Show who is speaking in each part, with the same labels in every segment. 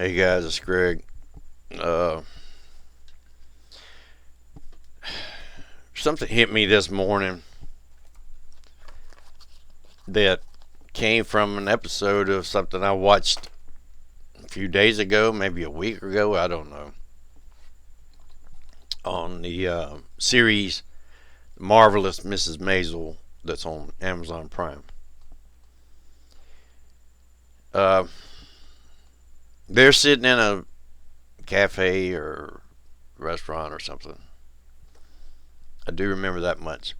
Speaker 1: Hey guys, it's Greg. Uh, Something hit me this morning that came from an episode of something I watched a few days ago, maybe a week ago, I don't know, on the series Marvelous Mrs. Maisel that's on Amazon Prime. Uh, they're sitting in a cafe or restaurant or something. I do remember that much.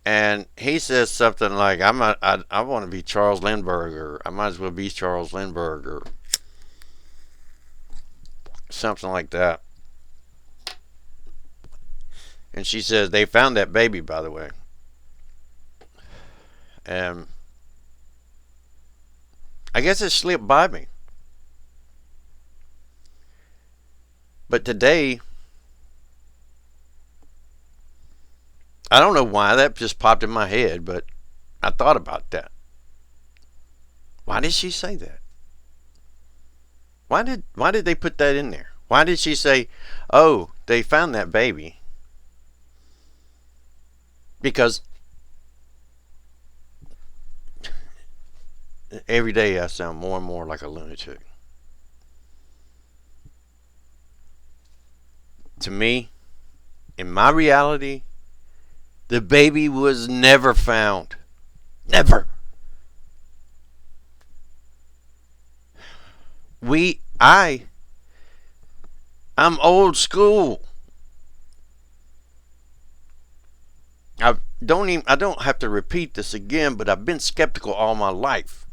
Speaker 1: And he says something like, I want to be Charles Lindbergh, or I might as well be Charles Lindbergh, or something like that. And she says, they found that baby, by the way. And I guess it slipped by me. But today, I don't know why that just popped in my head, but I thought about that. Why did she say that? Why did they put that in there? Why did she say, "Oh, they found that baby"? Because every day I sound more and more like a lunatic. To me, in my reality, the baby was never found. Never. We I I'm old school. I don't have to repeat this again, but I've been skeptical all my life.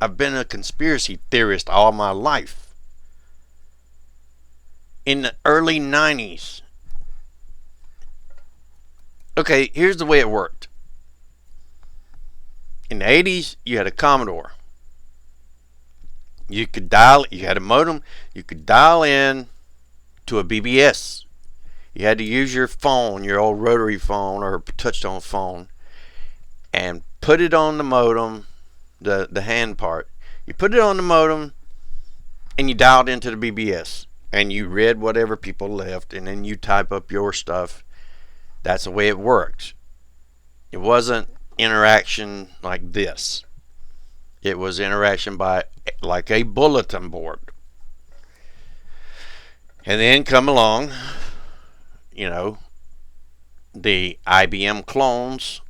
Speaker 1: I've been a conspiracy theorist all my life. In the early 90s. Okay, here's the way it worked. In the 80s, you had a Commodore. You had a modem, you could dial in to a BBS. You had to use your phone, your old rotary phone or touchtone phone, and put it on the modem, the hand part. You put it on the modem and you dialed into the BBS and you read whatever people left and then you type up your stuff. That's the way it worked. It wasn't interaction like this. It was interaction by like a bulletin board. And then come along, the IBM clones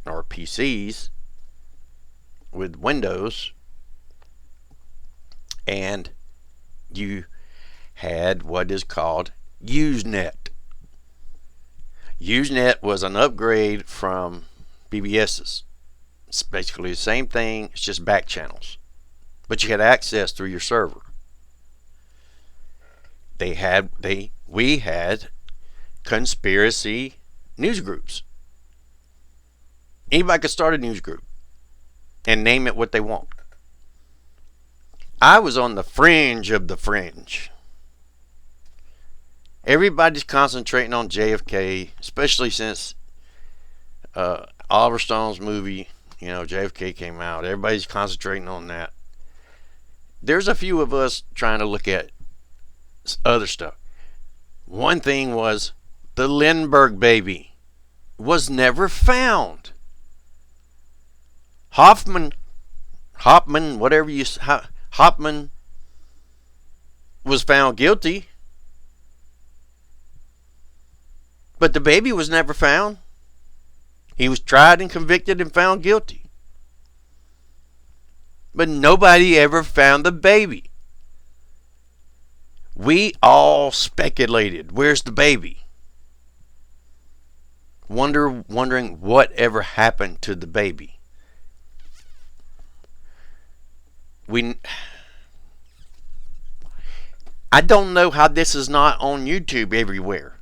Speaker 1: or PCs with Windows, and you had what is called Usenet. Usenet was an upgrade from BBS's. It's basically the same thing, it's just back channels. But you had access through your server. We had conspiracy news groups. Anybody could start a news group and name it what they want. I was on the fringe of the fringe. Everybody's concentrating on JFK, especially since Oliver Stone's movie, JFK came out. Everybody's concentrating on that. There's a few of us trying to look at other stuff. One thing was the Lindbergh Baby was never found. Hoffman, Hoffman was found guilty, but the baby was never found. He was tried and convicted and found guilty. But nobody ever found the baby. We all speculated, where's the baby? Wondering what ever happened to the baby. I don't know how this is not on YouTube everywhere.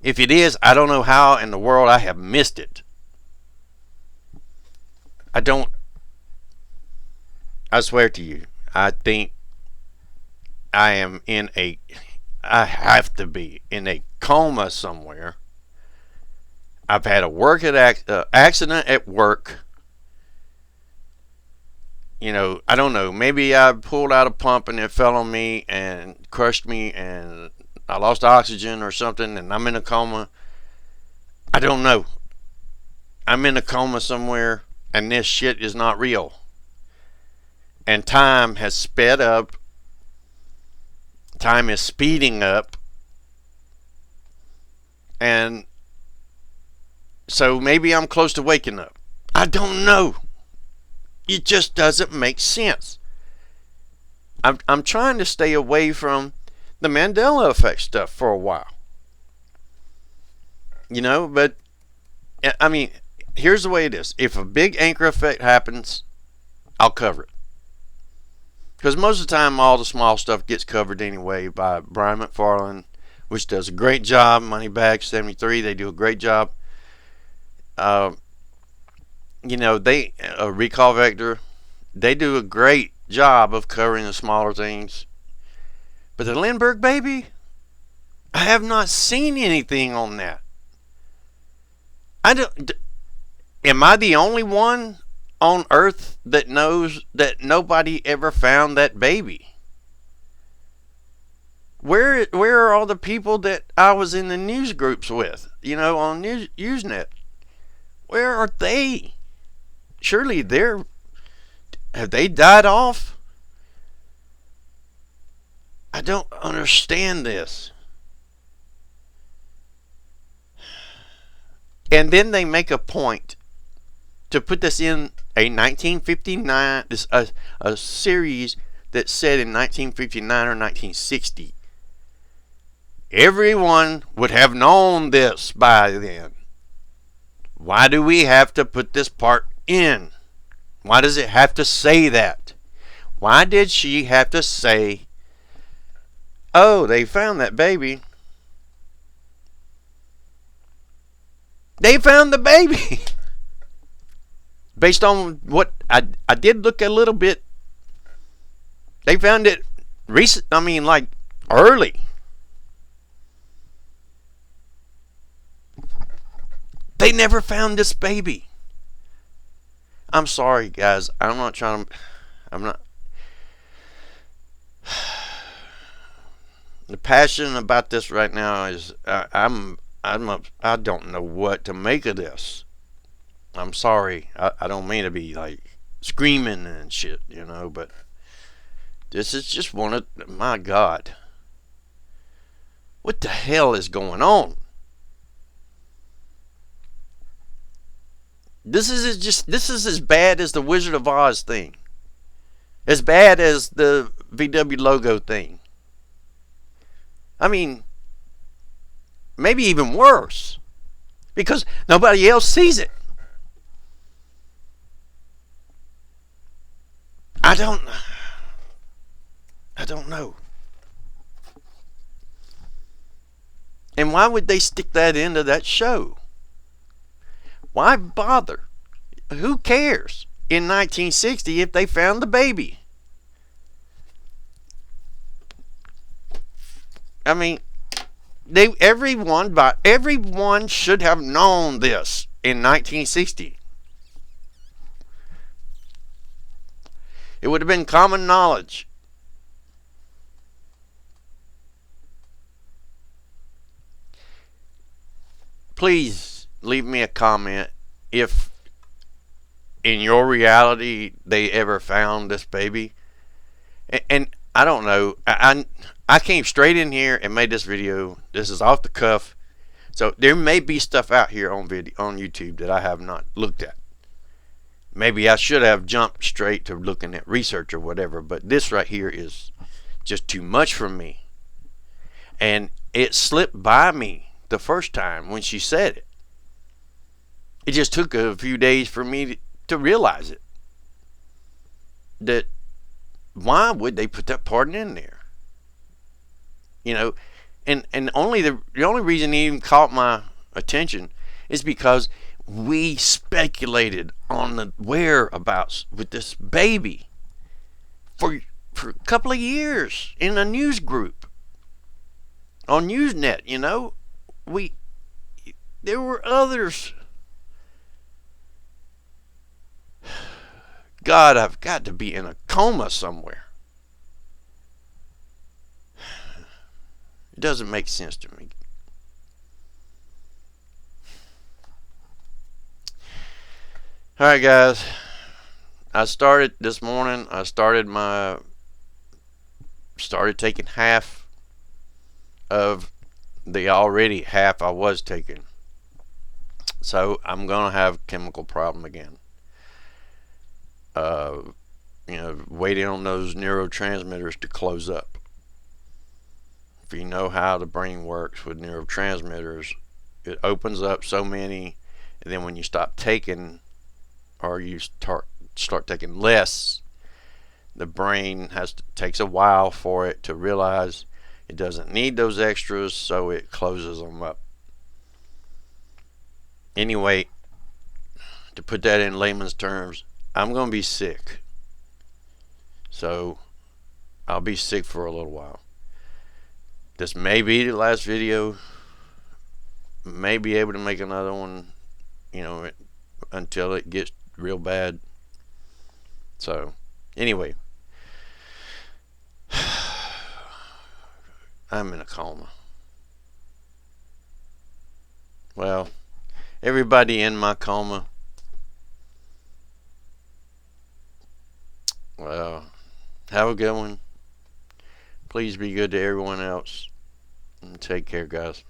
Speaker 1: If it is, I don't know how in the world I have missed it. I swear to you, I think I have to be in a coma somewhere. I've had a accident at work I don't know. Maybe I pulled out a pump and it fell on me and crushed me and I lost oxygen or something and I'm in a coma. I don't know. I'm in a coma somewhere and this shit is not real. And time has sped up. Time is speeding up. And so maybe I'm close to waking up. I don't know. It just doesn't make sense. I'm trying to stay away from the Mandela effect stuff for a while. But I mean, here's the way it is. If a big anchor effect happens, I'll cover it. Because most of the time, all the small stuff gets covered anyway by Brian McFarlane, which does a great job. Moneybag 73, they do a great job. Recall Vector, they do a great job of covering the smaller things. But the Lindbergh Baby, I have not seen anything on that. Am I the only one on Earth that knows that nobody ever found that baby? Where are all the people that I was in the news groups with, on Usenet? Where are they? Surely have they died off? I don't understand this. And then they make a point to put this in a 1959, a series that's set in 1959 or 1960. Everyone would have known this by then. Why do we have to put this part in? Why does it have to say that? Why did she have to say, oh, they found that baby? They found the baby. Based on what I did look a little bit. They found it early. They never found this baby. I'm sorry, guys. I'm not. The passion about this right now is I don't know what to make of this. I'm sorry. I don't mean to be screaming and shit, but this is just my God. What the hell is going on? This is as bad as the Wizard of Oz thing. As bad as the VW logo thing. I mean, maybe even worse. Because nobody else sees it. I don't know. And why would they stick that into that show? Why bother? Who cares in 1960 if they found the baby? I mean, everyone should have known this in 1960. It would have been common knowledge. Please leave me a comment if in your reality they ever found this baby. And I don't know. I came straight in here and made this video. This is off the cuff. So there may be stuff out here on YouTube that I have not looked at. Maybe I should have jumped straight to looking at research or whatever, but this right here is just too much for me. And it slipped by me the first time when she said it. It just took a few days for me to realize it. That why would they put that part in there? And only the only reason it even caught my attention is because we speculated on the whereabouts with this baby for a couple of years in a news group on Usenet. There were others. God, I've got to be in a coma somewhere. It doesn't make sense to me. Alright, guys. I started this morning. I started taking half of the already half I was taking. So I'm gonna have a chemical problem again. Waiting on those neurotransmitters to close up. If you know how the brain works with neurotransmitters, it opens up so many, and then when you stop taking, or you start taking less, the brain takes a while for it to realize it doesn't need those extras, so it closes them up. Anyway, to put that in layman's terms, I'm going to be sick. So I'll be sick for a little while. This may be the last video. May be able to make another one, until it gets real bad. So, anyway, I'm in a coma. Well, everybody in my coma, well, have a good one. Please be good to everyone else. And take care, guys.